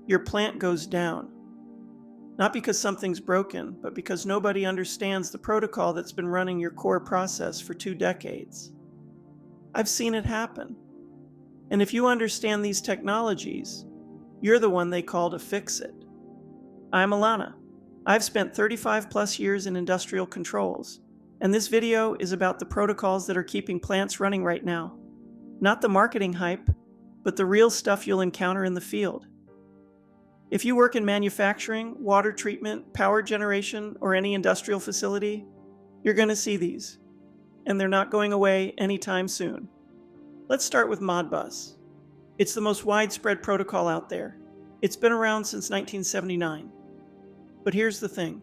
your plant goes down. Not because something's broken, but because nobody understands the protocol that's been running your core process for 2 decades. I've seen it happen. And if you understand these technologies, you're the one they call to fix it. I'm Alana. I've spent 35 plus years in industrial controls, and this video is about the protocols that are keeping plants running right now. Not the marketing hype, but the real stuff you'll encounter in the field. If you work in manufacturing, water treatment, power generation, or any industrial facility, you're going to see these, and they're not going away anytime soon. Let's start with Modbus. It's the most widespread protocol out there. It's been around since 1979. But here's the thing.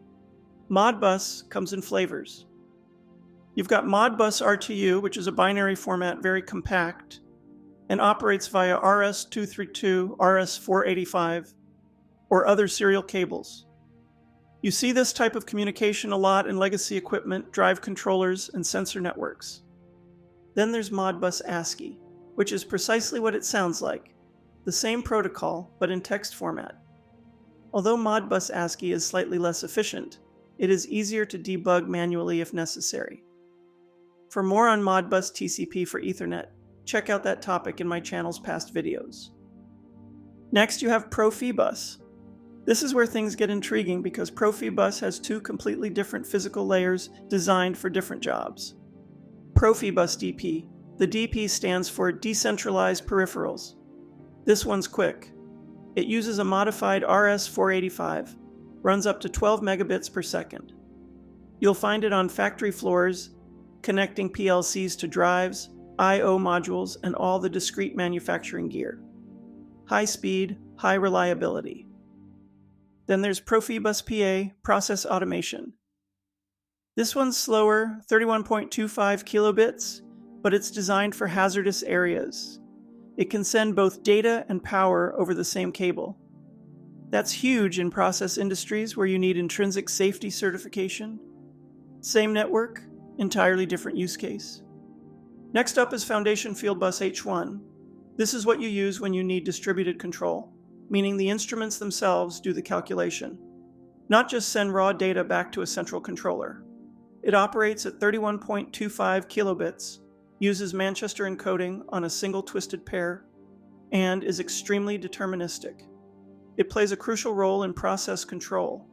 Modbus comes in flavors. You've got Modbus RTU, which is a binary format, very compact, and operates via RS-232, RS-485, or other serial cables. You see this type of communication a lot in legacy equipment, drive controllers, and sensor networks. Then there's Modbus ASCII, which is precisely what it sounds like, the same protocol, but in text format. Although Modbus ASCII is slightly less efficient, it is easier to debug manually if necessary. For more on Modbus TCP for Ethernet, check out that topic in my channel's past videos. Next, you have PROFIBUS. This is where things get intriguing because PROFIBUS has 2 completely different physical layers designed for different jobs. PROFIBUS DP. The DP stands for Decentralized Peripherals. This one's quick. It uses a modified RS-485, runs up to 12 megabits per second. You'll find it on factory floors, connecting PLCs to drives, I/O modules, and all the discrete manufacturing gear. High speed, high reliability. Then there's PROFIBUS PA, process automation. This one's slower, 31.25 kilobits, but it's designed for hazardous areas. It can send both data and power over the same cable. That's huge in process industries where you need intrinsic safety certification. Same network, entirely different use case. Next up is Foundation Fieldbus H1. This is what you use when you need distributed control, meaning the instruments themselves do the calculation, not just send raw data back to a central controller. It operates at 31.25 kilobits, uses Manchester encoding on a single twisted pair, and is extremely deterministic. It plays a crucial role in process control,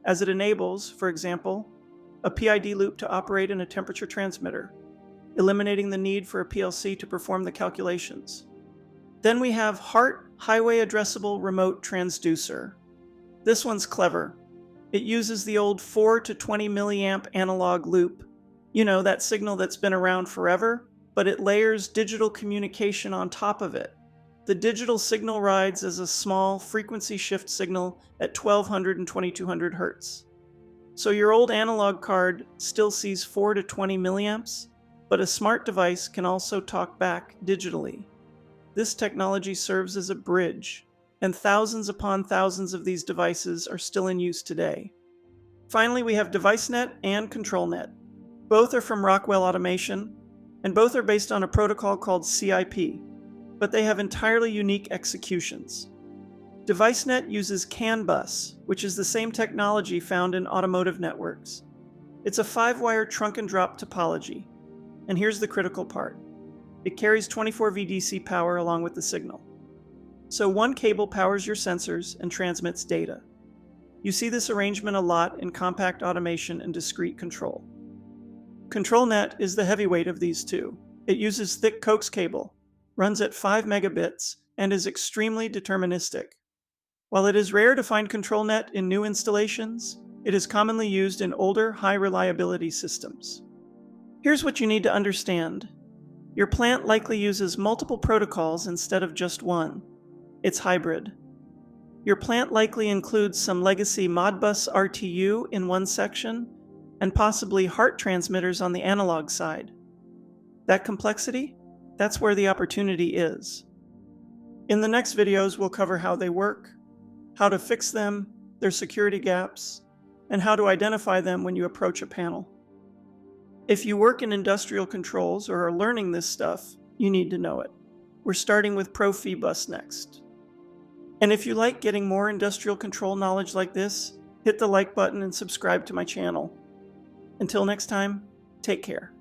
as it enables, for example, a PID loop to operate in a temperature transmitter, eliminating the need for a PLC to perform the calculations. Then we have HART, Highway Addressable Remote Transducer. This one's clever. It uses the old 4 to 20 milliamp analog loop. You know, that signal that's been around forever, but it layers digital communication on top of it. The digital signal rides as a small frequency shift signal at 1200 and 2200 Hz. So your old analog card still sees 4 to 20 milliamps, but a smart device can also talk back digitally. This technology serves as a bridge, and thousands upon thousands of these devices are still in use today. Finally, we have DeviceNet and ControlNet. Both are from Rockwell Automation, and both are based on a protocol called CIP, but they have entirely unique executions. DeviceNet uses CAN bus, which is the same technology found in automotive networks. It's a 5-wire trunk and drop topology, and here's the critical part. It carries 24 VDC power along with the signal. So one cable powers your sensors and transmits data. You see this arrangement a lot in compact automation and discrete control. ControlNet is the heavyweight of these two. It uses thick coax cable, runs at 5 megabits, and is extremely deterministic. While it is rare to find ControlNet in new installations, it is commonly used in older, high-reliability systems. Here's what you need to understand. Your plant likely uses multiple protocols instead of just one. It's hybrid. Your plant likely includes some legacy Modbus RTU in one section, and possibly HART transmitters on the analog side. That complexity? That's where the opportunity is. In the next videos, we'll cover how they work, how to fix them, their security gaps, and how to identify them when you approach a panel. If you work in industrial controls or are learning this stuff, you need to know it. We're starting with PROFIBUS next. And if you like getting more industrial control knowledge like this, hit the like button and subscribe to my channel. Until next time, take care.